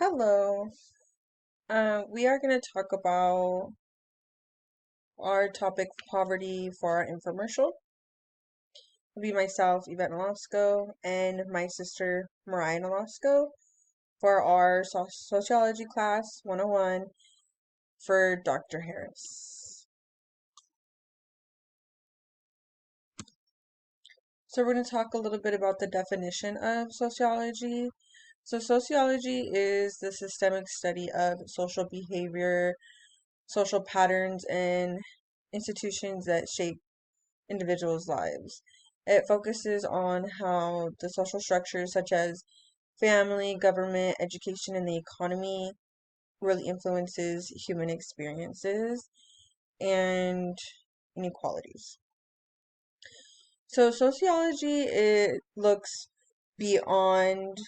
Hello. We are going to talk about our topic poverty for our infomercial. It'll be myself, Yvette and my sister, Mariah for our sociology class 101 for Dr. Harris. So we're going to talk a little bit about the definition of sociology. So sociology is the systemic study of social behavior, social patterns, and institutions that shape individuals' lives. It focuses on how the social structures such as family, government, education, and the economy really influences human experiences and inequalities. So sociology, it looks beyond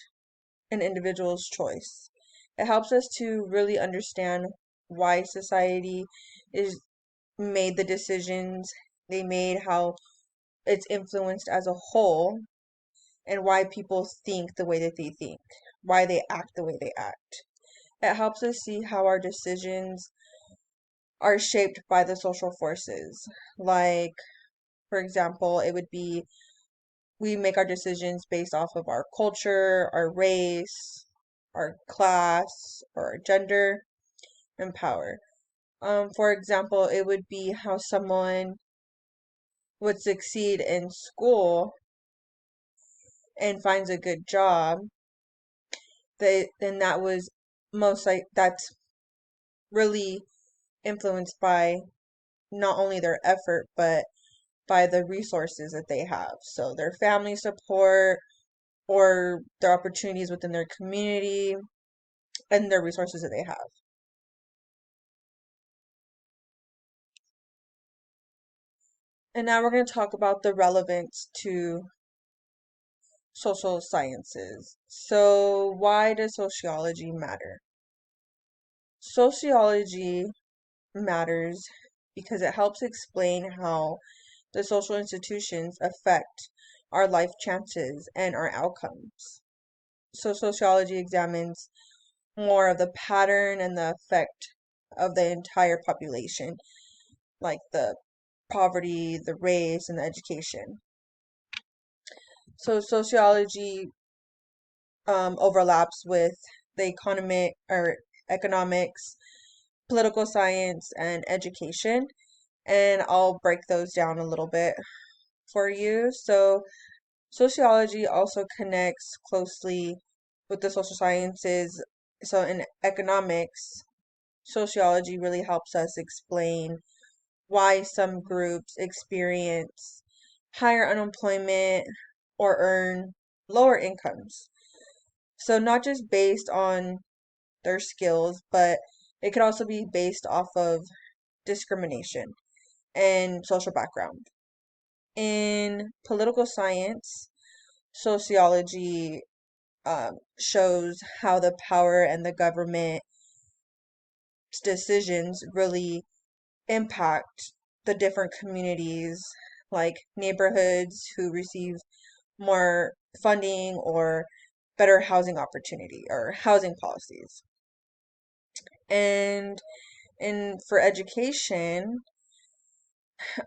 an individual's choice. It helps us to really understand why society is made the decisions they made, how it's influenced as a whole, and why people think the way that they think, why they act the way they act. It helps us see how our decisions are shaped by the social forces. Like, for example, it would be we make our decisions based off of our culture, our race, our class, or our gender, and power. For example, it would be how someone would succeed in school and finds a good job. Then that was most like that's really influenced by not only their effort but by the resources that they have. So their family support or their opportunities within their community and their resources that they have. And now we're going to talk about the relevance to social sciences. So why does sociology matter? Sociology matters because it helps explain how the social institutions affect our life chances and our outcomes. So, sociology examines more of the pattern and the effect of the entire population, like the poverty, the race, and the education. So, sociology overlaps with the economic or economics, political science, and education. And I'll break those down a little bit for you. So, sociology also connects closely with the social sciences. So, in economics, sociology really helps us explain why some groups experience higher unemployment or earn lower incomes. So, not just based on their skills, but it could also be based off of discrimination and social background. In political science, sociology shows how the power and the government's decisions really impact the different communities, like neighborhoods who receive more funding or better housing opportunity or housing policies. And in for education,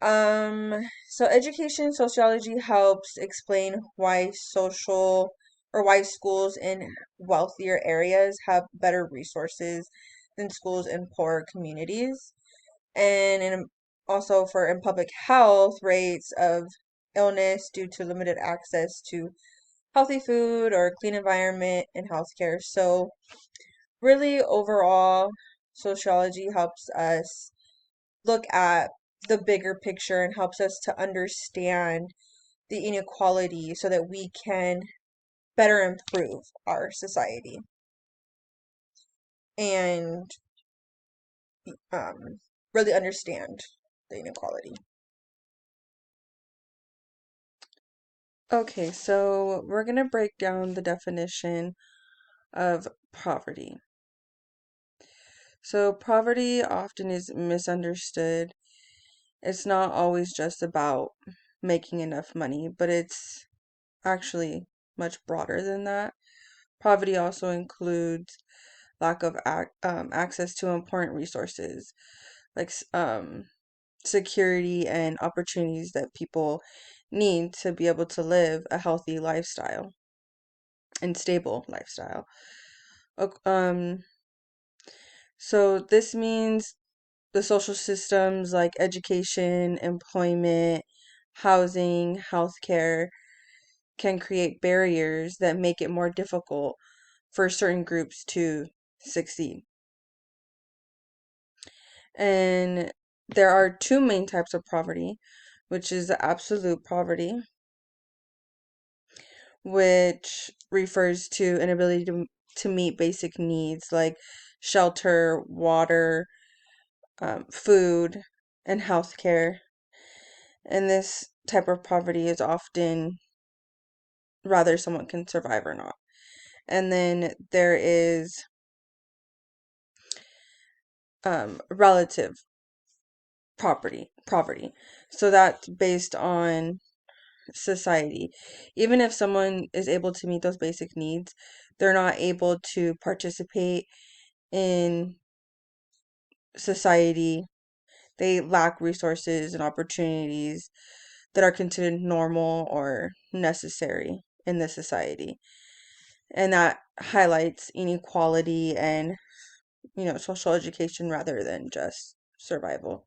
so education sociology helps explain why schools in wealthier areas have better resources than schools in poorer communities. And also for in public health, rates of illness due to limited access to healthy food or clean environment and healthcare. So really overall, sociology helps us look at the bigger picture and helps us to understand the inequality so that we can better improve our society and um, really understand the inequality. Okay, so we're going to break down the definition of poverty. So, poverty often is misunderstood. It's not always just about making enough money, but it's actually much broader than that. Poverty also includes lack of access to important resources like security and opportunities that people need to be able to live a healthy lifestyle and stable lifestyle. So this means the social systems like education, employment, housing, healthcare can create barriers that make it more difficult for certain groups to succeed. And there are two main types of poverty, which is the absolute poverty, which refers to inability to meet basic needs like shelter, water, food, and healthcare. And this type of poverty is often rather someone can survive or not. And then there is relative poverty. So that's based on society. Even if someone is able to meet those basic needs, they're not able to participate in society. They lack resources and opportunities that are considered normal or necessary in the society. And that highlights inequality and, social education rather than just survival.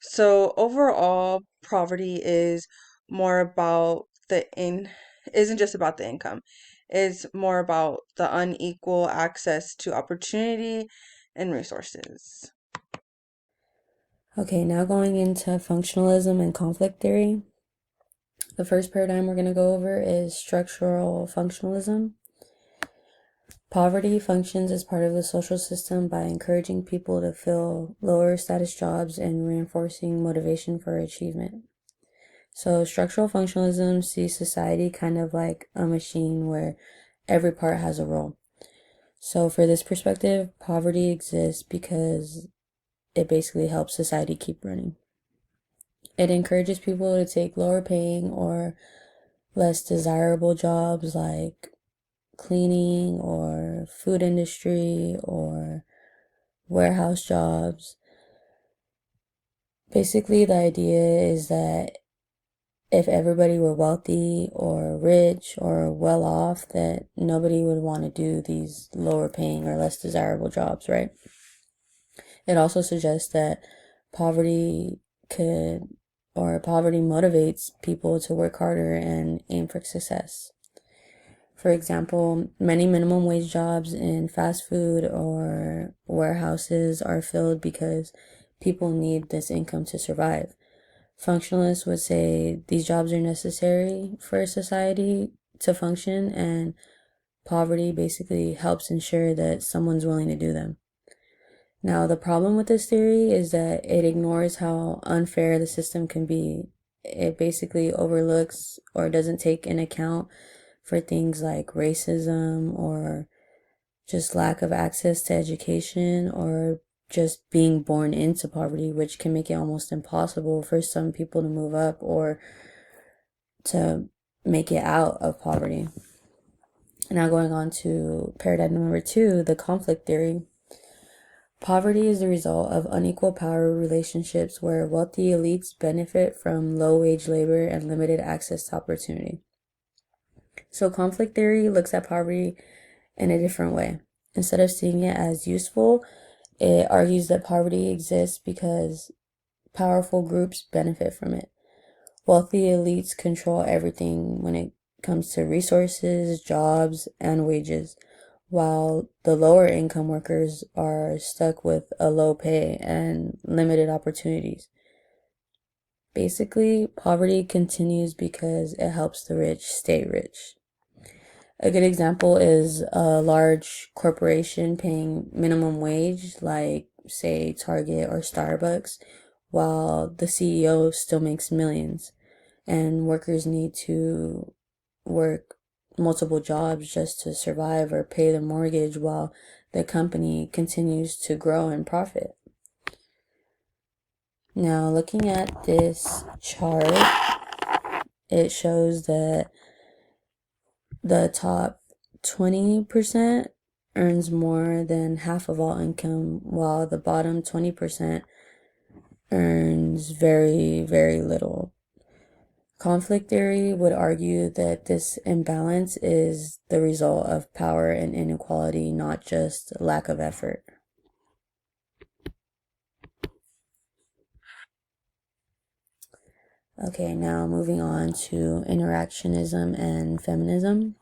So overall, poverty is more about isn't just about the income. It's more about the unequal access to opportunity and resources. Okay, now going into functionalism and conflict theory. The first paradigm we're going to go over is structural functionalism. Poverty functions as part of the social system by encouraging people to fill lower status jobs and reinforcing motivation for achievement. So, structural functionalism sees society kind of like a machine where every part has a role. So, for this perspective, poverty exists because it basically helps society keep running. It encourages people to take lower paying or less desirable jobs like cleaning or food industry or warehouse jobs. Basically, the idea is that if everybody were wealthy or rich or well off, that nobody would want to do these lower paying or less desirable jobs, right? It also suggests that poverty could poverty motivates people to work harder and aim for success. For example, many minimum wage jobs in fast food or warehouses are filled because people need this income to survive. Functionalists would say these jobs are necessary for society to function, and poverty basically helps ensure that someone's willing to do them. Now, the problem with this theory is that it ignores how unfair the system can be. It basically overlooks or doesn't take into account for things like racism or just lack of access to education or just being born into poverty, which can make it almost impossible for some people to move up or to make it out of poverty. Now, going on to paradigm number 2, the conflict theory. Poverty is the result of unequal power relationships where wealthy elites benefit from low wage labor and limited access to opportunity. So, conflict theory looks at poverty in a different way. Instead of seeing it as useful, it argues that poverty exists because powerful groups benefit from it. Wealthy elites control everything when it comes to resources, jobs, and wages, while the lower income workers are stuck with a low pay and limited opportunities. Basically, poverty continues because it helps the rich stay rich. A good example is a large corporation paying minimum wage, like, say, Target or Starbucks, while the CEO still makes millions, and workers need to work multiple jobs just to survive or pay the mortgage while the company continues to grow and profit. Now, looking at this chart, it shows that the top 20% earns more than half of all income, while the bottom 20% earns very, very little. Conflict theory would argue that this imbalance is the result of power and inequality, not just lack of effort. Okay, now moving on to interactionism and feminism.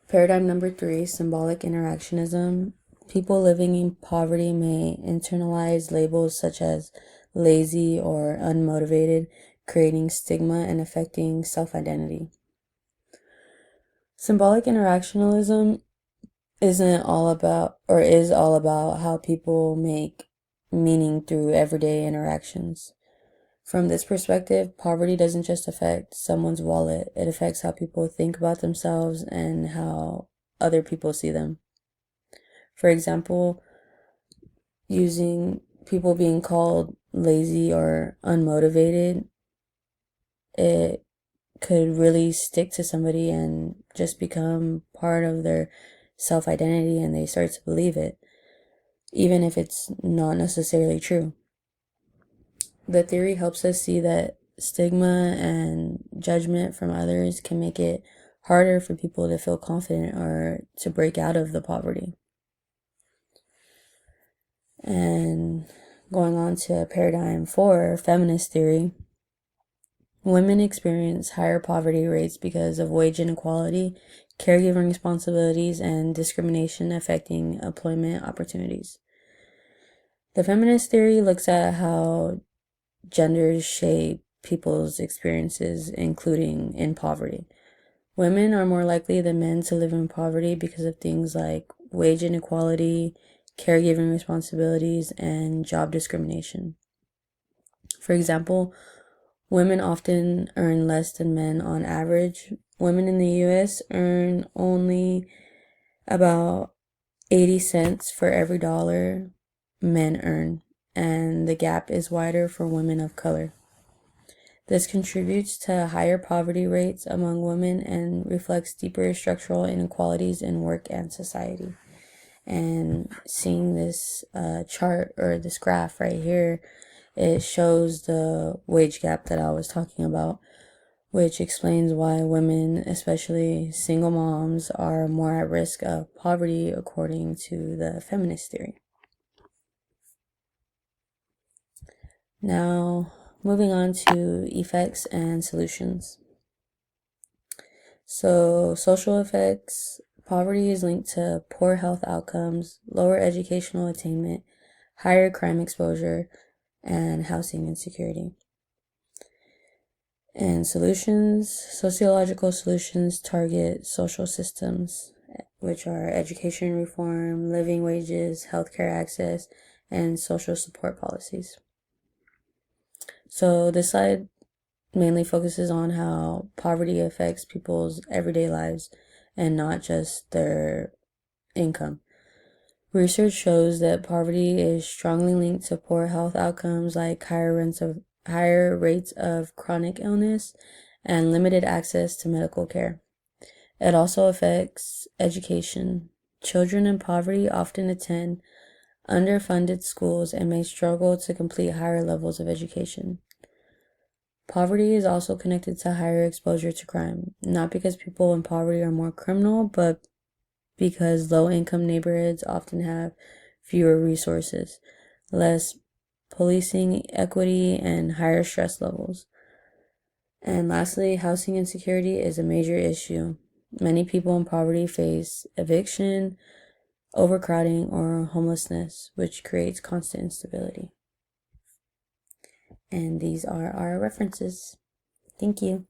Paradigm number 3, symbolic interactionism. People living in poverty may internalize labels such as lazy or unmotivated, creating stigma and affecting self-identity. Symbolic interactionism isn't all about, or is all about, how people make meaning through everyday interactions. From this perspective, poverty doesn't just affect someone's wallet, it affects how people think about themselves and how other people see them. For example, using people being called lazy or unmotivated, it could really stick to somebody and just become part of their self identity, and they start to believe it, even if it's not necessarily true. The theory helps us see that stigma and judgment from others can make it harder for people to feel confident or to break out of the poverty. And going on to paradigm 4, feminist theory. Women experience higher poverty rates because of wage inequality, caregiving responsibilities, and discrimination affecting employment opportunities. The feminist theory looks at how genders shape people's experiences, including in poverty. Women are more likely than men to live in poverty because of things like wage inequality, caregiving responsibilities, and job discrimination. For example, women often earn less than men on average. Women in the US earn only about 80 cents for every dollar men earn, and the gap is wider for women of color. This contributes to higher poverty rates among women and reflects deeper structural inequalities in work and society. And seeing this chart or this graph right here, it shows the wage gap that I was talking about, which explains why women, especially single moms, are more at risk of poverty according to the feminist theory. Now, moving on to effects and solutions. So, social effects. Poverty is linked to poor health outcomes, lower educational attainment, higher crime exposure, and housing insecurity. And solutions. Sociological solutions target social systems, which are education reform, living wages, healthcare access, and social support policies. So this slide mainly focuses on how poverty affects people's everyday lives and not just their income. Research shows that poverty is strongly linked to poor health outcomes like higher rates of chronic illness and limited access to medical care. It also affects education. Children in poverty often attend underfunded schools and may struggle to complete higher levels of education. Poverty is also connected to higher exposure to crime, not because people in poverty are more criminal, but because low-income neighborhoods often have fewer resources, less policing equity, and higher stress levels. And lastly, housing insecurity is a major issue. Many people in poverty face eviction, overcrowding, or homelessness, which creates constant instability. And these are our references. Thank you.